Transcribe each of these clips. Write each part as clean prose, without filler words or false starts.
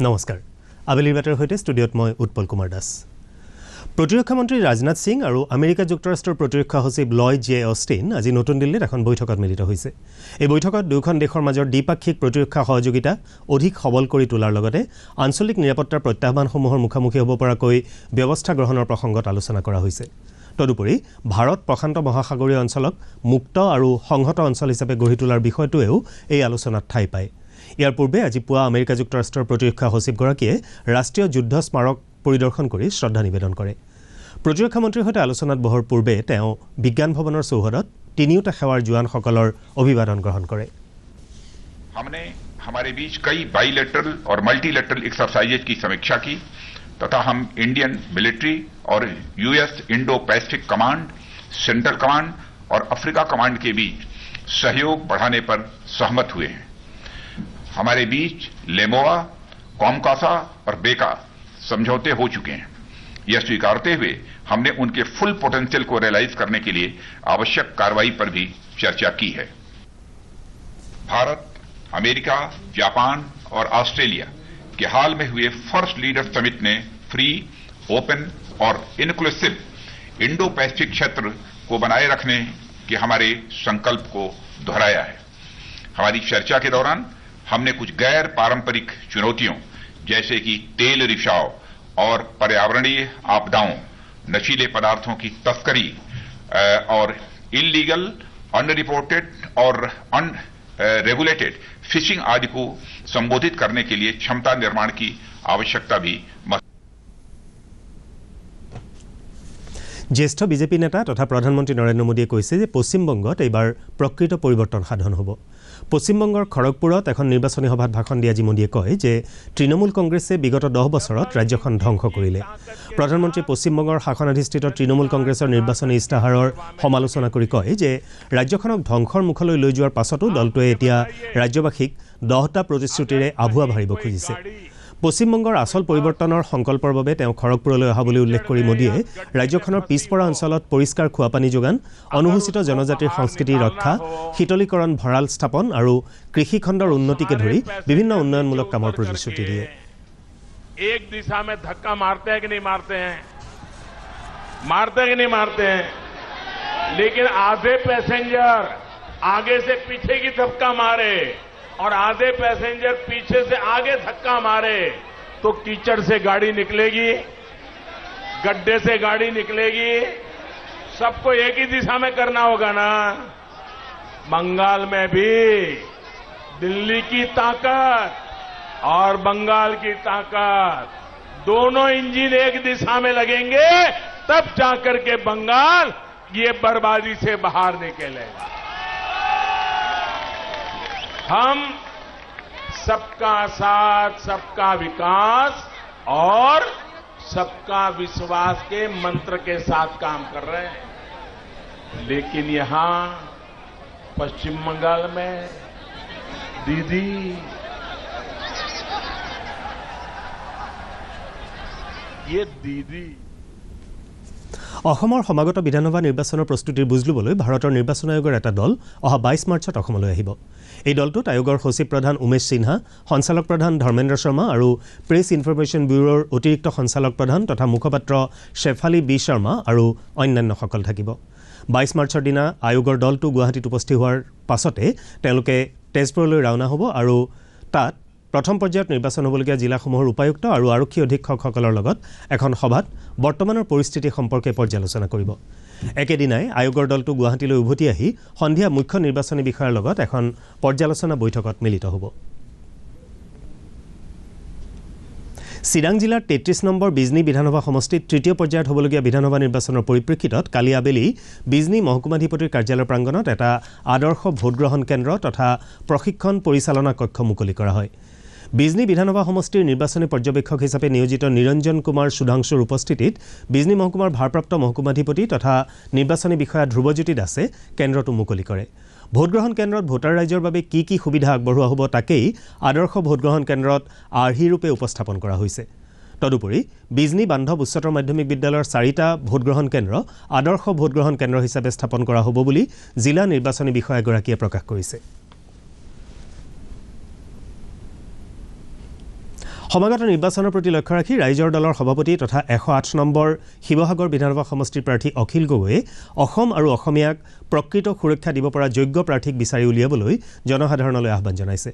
নমস্কাৰ আবেলিৰ বাতৰ হৈতে ষ্টুডিঅত মই উৎপল কুমাৰ দাস প্ৰতিৰক্ষা মন্ত্ৰী ৰাজনাথ সিং আৰু আমেৰিকা যুক্তৰাষ্ট্ৰৰ প্ৰতিৰক্ষা সচিব লয়ড জে অষ্টিন আজি নতুন দিল্লীত এখন বৈঠকত মিলিত হৈছে এই বৈঠকত দুখন দেশৰ মাজৰ দ্বিপাক্ষিক প্ৰতিৰক্ষা সহযোগিতা অধিক সবল কৰি তোলাৰ লগতে আঞ্চলিক নিৰাপত্তাৰ প্ৰত্যাহ্বানসমূহৰ মুখামুখি হ'ব পৰাকৈ ব্যৱস্থা গ্ৰহণৰ প্ৰসংগত আলোচনা কৰা হৈছে তদুপৰি ভাৰত প্ৰশান্ত মহাসাগৰীয় অঞ্চলক মুক্ত আৰু সংহত অঞ্চল হিচাপে গঢ়ি তোলাৰ বিষয়টোৱেও এই আলোচনাত ঠাই পায় ইয়াৰ পূৰ্বে আজি পুৱা আমেৰিকা যুক্তৰাষ্ট্ৰৰ প্ৰতিৰক্ষা সচিবগৰাকীয়ে ৰাষ্ট্ৰীয় যুদ্ধ স্মাৰক পৰিদৰ্শন কৰি শ্ৰদ্ধা নিবেদন কৰে প্ৰতিৰক্ষা মন্ত্ৰীৰ সৈতে আলোচনাত বহৰ পূৰ্বে তেওঁ বিজ্ঞান ভৱনৰ চৌহদত তিনিওটা সেৱাৰ জোৱানসকলৰ অভিবাদন গ্ৰহণ কৰে हमने हमारे बीच कई बाइलेटरल और मल्टीलेटरल एक्सरसाइजेज की समीक्षा की तथा हम इंडियन मिलिट्री और US Indo Pacific command central command और अफ्रीका कमांड के बीच सहयोग बढ़ाने पर सहमत हुए हैं हमारे बीच लेमोआ कॉमकासा और बेका समझौते हो चुके हैं यह स्वीकारते हुए हमने उनके फुल पोटेंशियल को रियलाइज करने के लिए आवश्यक कार्रवाई पर भी चर्चा की है भारत अमेरिका जापान और ऑस्ट्रेलिया के हाल में हुए फर्स्ट लीडर समिट ने फ्री ओपन और इनक्लूसिव इंडो पैसिफिक क्षेत्र को बनाए रखने के हमारे संकल्प को दोहराया है हमारी चर्चा के दौरान हमने कुछ गैर पारंपरिक चुनौतियों जैसे कि तेल रिसाव और पर्यावरणीय आपदाओं नशीले पदार्थों की तस्करी और इलीगल अनरिपोर्टेड और अनरेगुलेटेड फिशिंग आदि को संबोधित करने के लिए क्षमता निर्माण की आवश्यकता भी জ্যেষ্ঠ বিজেপি নেতা তথা প্ৰধানমন্ত্ৰী নৰেন্দ্ৰ মোদীয়ে কৈছে যে পশ্চিমবংগত এইবাৰ প্ৰকৃত পৰিৱৰ্তন সাধন হ'ব পশ্চিমবংগৰ খড়গপুৰত এখন নিৰ্বাচনী সভাত ভাষণ দি আজি মোদীয়ে কয় যে তৃণমূল কংগ্ৰেছে বিগত 10 বছৰত ৰাজ্যখন ধ্বংস কৰিলে প্ৰধানমন্ত্ৰী পশ্চিমবংগৰ শাসনাধিষ্ঠিত তৃণমূল কংগ্ৰেছৰ নিৰ্বাচনী ইস্তাহাৰৰ সমালোচনা কৰি কয় যে ৰাজ্যখনক ধ্বংসৰ মুখলৈ লৈ যোৱাৰ পাছতো দলটোৱে এতিয়া ৰাজ্যবাসীক 10টা প্ৰতিশ্ৰুতিৰে আভুৱা ভাৰিব খুজিছে পশ্চিমবংগৰ আসল পৰিৱৰ্তনৰ সংকল্পৰ বাবে তেওঁ খড়গপুৰলৈ অহা বুলি উল্লেখ কৰি মোদীয়ে ৰাজ্যখনৰ পিছপৰা অঞ্চলত পৰিষ্কাৰ খোৱাপানী যোগান অনুসূচিত জনজাতিৰ সংস্কৃতি ৰক্ষা শীতলীকৰণ ভঁৰাল স্থাপন আৰু কৃষি খণ্ডৰ উন্নতিকে ধৰি বিভিন্ন উন্নয়নমূলক কামৰ প্ৰতিশ্ৰুতি দিয়ে एक दिशा में धक्का मारते हैं कि नहीं मारते हैं लेकिन आधे पैसेंजर आगे से पीछे की धक्का मारे और आधे पैसेंजर पीछे से आगे धक्का मारे तो कीचड़ से गाड़ी निकलेगी गड्ढे से गाड़ी निकलेगी सबको एक ही दिशा में करना होगा ना बंगाल में भी दिल्ली की ताकत और बंगाल की ताकत दोनों इंजन एक दिशा में लगेंगे तब जाकर के बंगाल ये बर्बादी से बाहर निकलेगा हम सबका साथ सबका विकास और सबका विश्वास के मंत्र के साथ काम कर रहे हैं लेकिन यहां पश्चिम बंगाल में दीदी ये दीदी অসমৰ সমাগত বিধানসভা নিৰ্বাচনৰ প্ৰস্তুতিৰ বুজ লবলৈ ভাৰতৰ নিৰ্বাচন আয়োগৰ এটা দল অহা 22 মাৰ্চত অসমলৈ আহিব এই দলটোত আয়োগৰ সচিব প্ৰধান উমেশ সিনহা সঞ্চালক প্ৰধান ধৰ্মেন্দ্ৰ শৰ্মা আৰু প্ৰেছ ইনফৰমেশ্যন ব্যুৰোৰ অতিৰিক্ত সঞ্চালক প্ৰধান তথা মুখপাত্ৰ শেফালী বি শৰ্মা আৰু অন্যান্যসকল থাকিব 22 মাৰ্চৰ দিনা আয়োগৰ দলটো গুৱাহাটীত উপস্থিত হোৱাৰ পাছতে তেওঁলোকে তেজপুৰলৈ ৰাওনা হ'ব আৰু তাত প্ৰথম পৰ্যায়ত নিৰ্বাচন হ'বলগীয়া জিলাসমূহৰ উপায়ুক্ত আৰু আৰক্ষী অধীক্ষকসকলৰ লগত এখন সভাত বৰ্তমানৰ পৰিস্থিতি সম্পৰ্কে পৰ্যালোচনা কৰিব একেদিনাই আয়োগৰ দলটো গুৱাহাটীলৈ উভতি আহি সন্ধিয়া মুখ্য নিৰ্বাচনী বিষয়াৰ লগত এখন পৰ্যালোচনা বৈঠকত মিলিত হ'ব চিৰাং জিলাৰ 33 নম্বৰ বিজনী বিধানসভা সমষ্টিত তৃতীয় পৰ্যায়ত হ'বলগীয়া বিধানসভা নিৰ্বাচনৰ পৰিপ্ৰেক্ষিতত কালি আবেলি বিজনী মহকুমাধিপতিৰ কাৰ্যালয়ৰ প্ৰাংগণত এটা আদৰ্শ ভোটগ্ৰহণ কেন্দ্ৰ তথা প্ৰশিক্ষণ পৰিচালনা কক্ষ মুকলি কৰা হয় বিজনী বিধানসভা সমষ্টিৰ নিৰ্বাচনী পৰ্যবেক্ষক হিচাপে নিয়োজিত নিৰঞ্জন কুমাৰ সুধাংশুৰ উপস্থিতিত বিজনী মহকুমাৰ ভাৰপ্ৰাপ্ত মহকুমাধিপতি তথা নিৰ্বাচনী বিষয়া ধ্ৰুৱজ্যোতি দাসে কেন্দ্ৰটো মুকলি কৰে ভোটগ্ৰহণ কেন্দ্ৰত ভোটাৰ ৰাইজৰ বাবে কি কি সুবিধা আগবঢ়োৱা হ'ব তাকেই আদৰ্শ ভোটগ্ৰহণ কেন্দ্ৰত আৰ্হিৰূপে উপস্থাপন কৰা হৈছে তদুপৰি বিজনী বান্ধৱ উচ্চতৰ মাধ্যমিক বিদ্যালয়ৰ 4টা ভোটগ্ৰহণ কেন্দ্ৰ আদৰ্শ ভোটগ্ৰহণ কেন্দ্ৰ হিচাপে স্থাপন কৰা হ'ব বুলি জিলা নিৰ্বাচনী বিষয়াগৰাকীয়ে প্ৰকাশ কৰিছে সমাগত নিৰ্বাচনৰ প্ৰতি লক্ষ্য ৰাখি ৰাইজৰ দলৰ সভাপতি তথা 108 নম্বৰ শিৱসাগৰ বিধানসভা সমষ্টিৰ প্ৰাৰ্থী অখিল গগৈয়ে অসম আৰু অসমীয়াক প্ৰকৃত সুৰক্ষা দিব পৰা যোগ্য প্ৰাৰ্থীক বিচাৰি উলিয়াবলৈ জনসাধাৰণলৈ আহ্বান জনাইছে।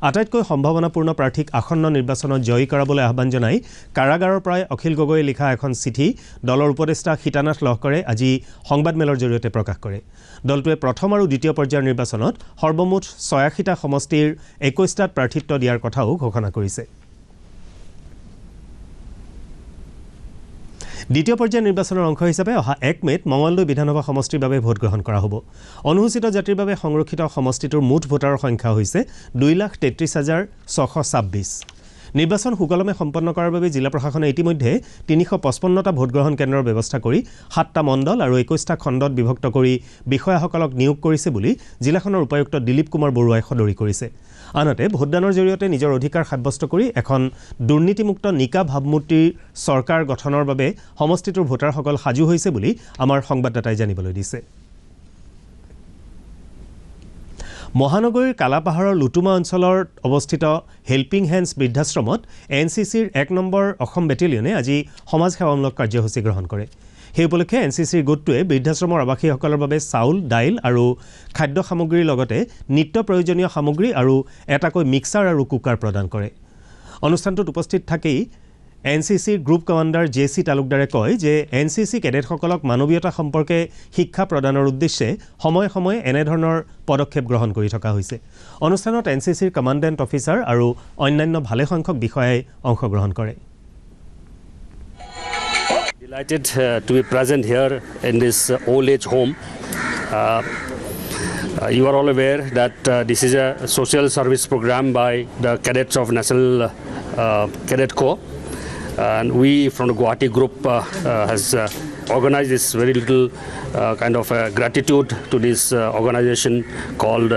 আটাইতকৈ সম্ভাৱনাপূৰ্ণ প্ৰাৰ্থীক আসন্ন নিৰ্বাচনত জয়ী কৰাবলৈ আহ্বান জনাই কাৰাগাৰৰ পৰাই অখিল গগৈয়ে লিখা এখন চিঠি দলৰ উপদেষ্টা সীতানাথ লহকৰে আজি সংবাদমেলৰ জৰিয়তে প্ৰকাশ কৰে। দলটোৱে প্ৰথম আৰু দ্বিতীয় পৰ্যায়ৰ নিৰ্বাচনত সৰ্বমুঠ 86টা সমষ্টিৰ 21টাত প্ৰাৰ্থিত্ব দিয়াৰ কথাও ঘোষণা কৰিছে। দ্বিতীয় পৰ্যায়ৰ নিৰ্বাচনৰ অংশ হিচাপে অহা 1 মেত মঙলদৈ বিধানসভা সমষ্টিৰ বাবে ভোট গ্ৰহণ কৰা হ'ব। অনুসূচিত জাতিৰ বাবে সংৰক্ষিত সমষ্টিটোৰ মুঠ ভোটাৰৰ সংখ্যা হৈছে 2,33,626। নিৰ্বাচন সুকলমে সম্পন্ন কৰাৰ বাবে জিলা প্ৰশাসনে ইতিমধ্যে 355টা ভোটগ্ৰহণ কেন্দ্ৰৰ ব্যৱস্থা কৰি 7টা মণ্ডল আৰু 21টা খণ্ডত বিভক্ত কৰি বিষয়াসকলক নিয়োগ কৰিছে বুলি জিলাখনৰ উপায়ুক্ত দিলীপ কুমাৰ বৰুৱাই সদৰি কৰিছে। আনহাতে ভোটদানৰ জৰিয়তে নিজৰ অধিকাৰ সাব্যস্ত কৰি এখন দুৰ্নীতিমুক্ত নিকা ভাৱমূৰ্তিৰ চৰকাৰ গঠনৰ বাবে সমষ্টিটোৰ ভোটাৰসকল সাজু হৈছে বুলি আমাৰ সংবাদদাতাই জানিবলৈ দিছে। মহানগৰীৰ কালাপাহাৰৰ লুটুমা অঞ্চলত অৱস্থিত হেল্পিং হেণ্ডছ বৃদ্ধাশ্ৰমত NCCৰ 1 নম্বৰ অসম বেটেলিয়নে আজি সমাজ সেৱামূলক কাৰ্যসূচী গ্ৰহণ কৰে। সেই উপলক্ষে NCCৰ গোটটোৱে বৃদ্ধাশ্ৰমৰ আৱাসীসকলৰ বাবে চাউল, দাইল আৰু খাদ্য সামগ্ৰীৰ লগতে নিত্য প্ৰয়োজনীয় সামগ্ৰী আৰু এটাকৈ মিক্সাৰ আৰু কুকাৰ প্ৰদান কৰে। অনুষ্ঠানটোত উপস্থিত থাকি NCCৰ গ্ৰুপ কমাণ্ডাৰ JC তালুকদাৰে কয় যে NCC কেডেটসকলক মানৱীয়তা সম্পৰ্কে শিক্ষা প্ৰদানৰ উদ্দেশ্যে সময়ে সময়ে এনেধৰণৰ পদক্ষেপ গ্ৰহণ কৰি থকা হৈছে। অনুষ্ঠানত NCCৰ কমাণ্ডেণ্ট অফিচাৰ আৰু অন্যান্য ভালেসংখ্যক বিষয়াই অংশগ্ৰহণ কৰে। Delighted to be present here in this old age home. You are all aware that this is a social service program by the cadets of National Cadet Corps. And we from the Guwahati group has organized this very little kind of gratitude to this organization called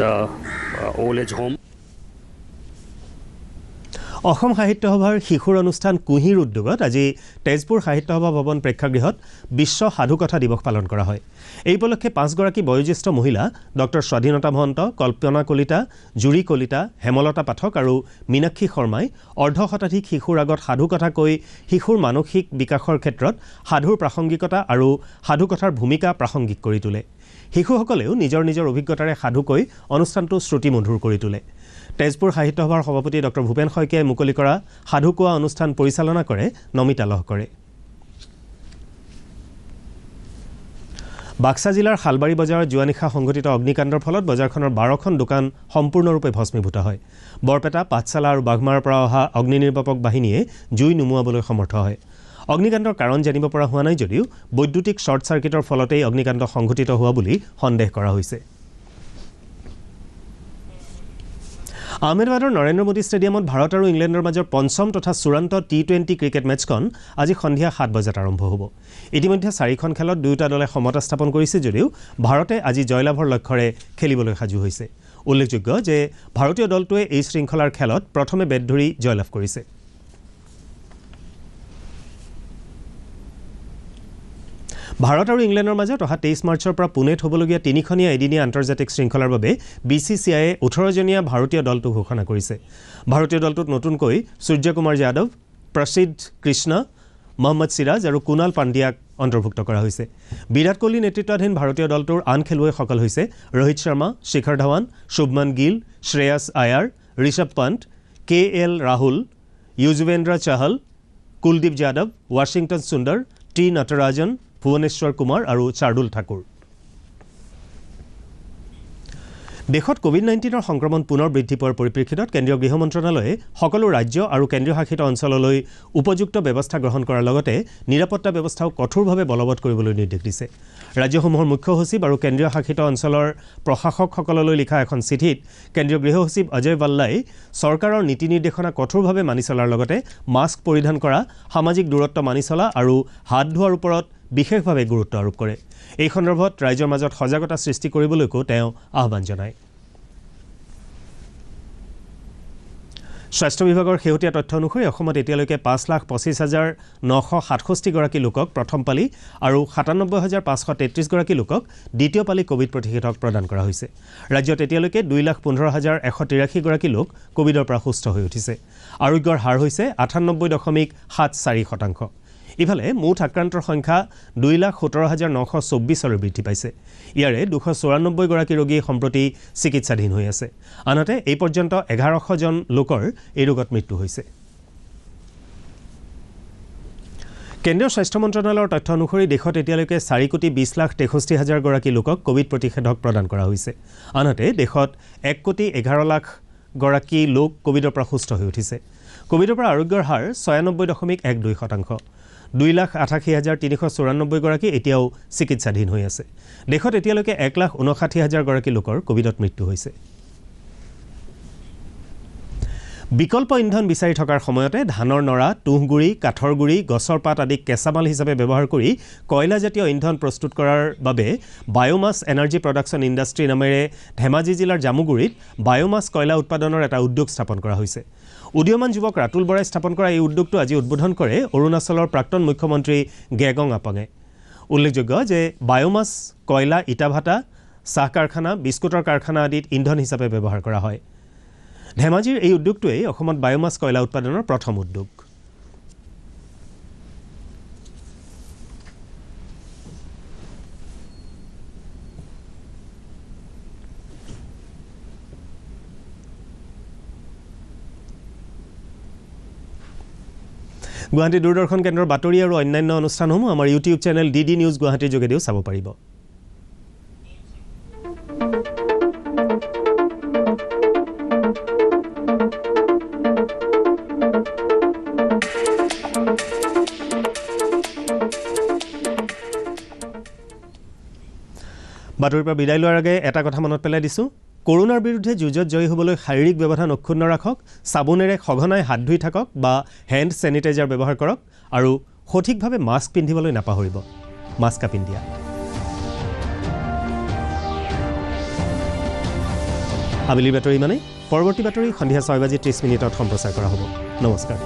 the Old Age Home. Assam সাহিত্য সভাৰ শিশুৰ অনুষ্ঠান কুহিৰ উদ্যোগত আজি তেজপুৰ সাহিত্য সভা ভৱন প্ৰেক্ষাগৃহত বিশ্ব সাধুকথা দিৱস পালন কৰা হয়। এই উপলক্ষে 5গৰাকী বয়োজ্যেষ্ঠ মহিলা ডক্টৰ স্বাধীনতা মহন্ত, কল্পনা কলিতা, জুৰি কলিতা, হেমলতা পাঠক আৰু মীনাক্ষী শৰ্মাই অৰ্ধশতাধিক শিশুৰ আগত সাধুকথা কৈ শিশুৰ মানসিক বিকাশৰ ক্ষেত্ৰত সাধুৰ প্ৰাসংগিকতা আৰু সাধুকথাৰ ভূমিকা প্ৰাসংগিক কৰি তোলে। শিশুসকলেও নিজৰ নিজৰ অভিজ্ঞতাৰে সাধু কৈ অনুষ্ঠানটো শ্ৰুতিমধুৰ কৰি তোলে। তেজপুৰ সাহিত্য সভাৰ সভাপতি ডক্টৰ ভূপেন শইকীয়াই মুকলি কৰা সাধু কোৱা অনুষ্ঠান পৰিচালনা কৰে নমিতা লহকৰে। বাক্সা জিলাৰ শালবাৰী বজাৰত যোৱা নিশা সংঘটিত অগ্নিকাণ্ডৰ ফলত বজাৰখনৰ 12খন দোকান সম্পূৰ্ণৰূপে ভস্মীভূত হয়। বৰপেটা, পাঠশালা আৰু বাঘমাৰাৰ পৰা অহা অগ্নি নিৰ্বাপক বাহিনীয়ে জুই নুমুৱাবলৈ সমৰ্থ হয়। অগ্নিকাণ্ডৰ কাৰণ জানিব পৰা হোৱা নাই যদিও বৈদ্যুতিক শ্বৰ্ট চাৰ্কিটৰ ফলতেই অগ্নিকাণ্ড সংঘটিত হোৱা বুলি সন্দেহ কৰা হৈছে। আহমেদাবাদৰ নৰেন্দ্ৰ মোদী ষ্টেডিয়ামত ভাৰত আৰু ইংলেণ্ডৰ মাজৰ পঞ্চম তথা চূড়ান্ত T20 ক্ৰিকেট মেচখন আজি সন্ধিয়া 7 বজাত আৰম্ভ হ'ব। ইতিমধ্যে 4খন খেলত দুয়োটা দলে সমতা স্থাপন কৰিছে যদিও ভাৰতে আজি জয়লাভৰ লক্ষ্যৰে খেলিবলৈ সাজু হৈছে। উল্লেখযোগ্য যে ভাৰতীয় দলটোৱে এই শৃংখলাৰ খেলত প্ৰথমে বেট ধৰি জয়লাভ কৰিছে। ভাৰত আৰু ইংলেণ্ডৰ মাজত অহা 23 মাৰ্চৰ পৰা পুনেত হ'বলগীয়া 3খনীয়া এদিনীয়া আন্তৰ্জাতিক শৃংখলাৰ বাবে BCCIয়ে 18জনীয়া ভাৰতীয় দলটো ঘোষণা কৰিছে। ভাৰতীয় দলটোত নতুনকৈ সূৰ্যকুমাৰ যাদৱ, প্ৰসিদ্ধ কৃষ্ণ, মহম্মদ সিৰাজ আৰু কুণাল পাণ্ডিয়াক অন্তৰ্ভুক্ত কৰা হৈছে। বিৰাট কোহলি নেতৃত্বাধীন ভাৰতীয় দলটোৰ আন খেলুৱৈসকল হৈছে ৰোহিত শৰ্মা, শিখৰ ধাৱান, শুভমান গিল, শ্ৰেয়াছ আয়াৰ, ঋষভ পন্ত, KL ৰাহুল, যুজৱেন্দ্ৰ চাহল, কুলদীপ যাদৱ, ৱাশ্বিংটন সুন্দৰ, T নটৰাজন, ভুৱনেশ্বৰ কুমাৰ আৰু চাৰ্দুল ঠাকুৰ। দেশত কোভিড-19ৰ সংক্ৰমণ পুনৰ বৃদ্ধি পোৱাৰ পৰিপ্ৰেক্ষিতত কেন্দ্ৰীয় গৃহ মন্ত্ৰণালয়ে সকলো ৰাজ্য আৰু কেন্দ্ৰীয় শাসিত অঞ্চললৈ উপযুক্ত ব্যৱস্থা গ্ৰহণ কৰাৰ লগতে নিৰাপত্তা ব্যৱস্থাও কঠোৰভাৱে বলবৎ কৰিবলৈ নিৰ্দেশ দিছে। ৰাজ্যসমূহৰ মুখ্য সচিব আৰু কেন্দ্ৰীয় শাসিত অঞ্চলৰ প্ৰশাসকসকললৈ লিখা এখন চিঠিত কেন্দ্ৰীয় গৃহ সচিব অজয় ভাল্লাই চৰকাৰৰ নীতি নিৰ্দেশনা কঠোৰভাৱে মানি চলাৰ লগতে মাস্ক পৰিধান কৰা, সামাজিক দূৰত্ব মানি চলা আৰু হাত ধোৱাৰ ওপৰত বিশেষভাৱে গুৰুত্ব আৰোপ কৰে। এই সন্দৰ্ভত ৰাইজৰ মাজত সজাগতা সৃষ্টি কৰিবলৈকো তেওঁ আহ্বান জনায়। স্বাস্থ্য বিভাগৰ শেহতীয়া তথ্য অনুসৰি অসমত এতিয়ালৈকে 5,25,967 গৰাকী লোকক প্ৰথম পালি আৰু 97,533 গৰাকী লোকক দ্বিতীয় পালি কোভিড প্ৰতিষেধক প্ৰদান কৰা হৈছে। ৰাজ্যত এতিয়ালৈকে 2,15,183 গৰাকী লোক কোভিডৰ পৰা সুস্থ হৈ উঠিছে। আৰোগ্যৰ হাৰ হৈছে 98.74%। ইফালে মুঠ আক্ৰান্তৰ সংখ্যা 2,17,924 বৃদ্ধি পাইছে। ইয়াৰে 294 গৰাকী ৰোগী সম্প্ৰতি চিকিৎসাধীন হৈ আছে। আনহাতে এই পৰ্যন্ত 1100 জন লোকৰ এই ৰোগত মৃত্যু হৈছে। কেন্দ্ৰীয় স্বাস্থ্য মন্ত্ৰণালয়ৰ তথ্য অনুসৰি দেশত এতিয়ালৈকে 4,20,63,000 গৰাকী লোকক কোভিড প্ৰতিষেধক প্ৰদান কৰা হৈছে। আনহাতে দেশত 1,11,00,000 গৰাকী লোক কোভিডৰ পৰা সুস্থ হৈ উঠিছে। কোভিডৰ পৰা আৰোগ্যৰ হাৰ 96.12%। 2,88,394 গৰাকী এতিয়াও চিকিৎসাধীন হৈ আছে। দেশত এতিয়ালৈকে 1,59,000 গৰাকী লোকৰ কোভিডত মৃত্যু হৈছে। বিকল্প ইন্ধন বিচাৰি থকাৰ সময়তে ধানৰ নৰা, তুঁহগুৰি, কাঠৰ গুৰি, গছৰ পাত আদি কেঁচামাল হিচাপে ব্যৱহাৰ কৰি কয়লাজাতীয় ইন্ধন প্ৰস্তুত কৰাৰ বাবে বায়োমাছ এনাৰ্জি প্ৰডাকশ্যন ইণ্ডাষ্ট্ৰী নামেৰে ধেমাজি জিলাৰ জামুগুৰিত বায়োমাছ কয়লা উৎপাদনৰ এটা উদ্যোগ স্থাপন কৰা হৈছে। উদীয়মান যুৱক ৰাতুল বৰাই স্থাপন কৰা এই উদ্যোগটো আজি উদ্বোধন কৰে অৰুণাচলৰ প্ৰাক্তন মুখ্যমন্ত্ৰী গেগং আপাঙে। উল্লেখযোগ্য যে বায়োমাছ কয়লা ইটাভাটা, চাহ কাৰখানা, বিস্কুটৰ কাৰখানা আদিত ইন্ধন হিচাপে ব্যৱহাৰ কৰা হয়। ধেমাজিৰ এই উদ্যোগটোৱেই অসমত বায়োমাছ কয়লা উৎপাদনৰ প্ৰথম উদ্যোগ। গুৱাহাটী দূৰদৰ্শন কেন্দ্ৰৰ বাতৰি আৰু অন্যান্য অনুষ্ঠানসমূহ আমাৰ ইউটিউব চেনেল DD নিউজ গুৱাহাটীৰ যোগেদিও চাব পাৰিব। বাতৰিৰ পৰা বিদায় লোৱাৰ আগে এটা কথা মনত পেলাই দিছোঁ, কৰোনাৰ বিৰুদ্ধে যুঁজত জয়ী হ'বলৈ শাৰীৰিক ব্যৱধান অক্ষুণ্ণ ৰাখক, চাবোনেৰে সঘনাই হাত ধুই থাকক বা হেণ্ড ছেনিটাইজাৰ ব্যৱহাৰ কৰক আৰু সঠিকভাৱে মাস্ক পিন্ধিবলৈ নাপাহৰিব। মাস্ক পিন্ধিয়া। আবেলিৰ বাতৰি মানে পৰৱৰ্তী বাতৰি সন্ধিয়া 6:30 সম্প্ৰচাৰ কৰা হ'ব। নমস্কাৰ।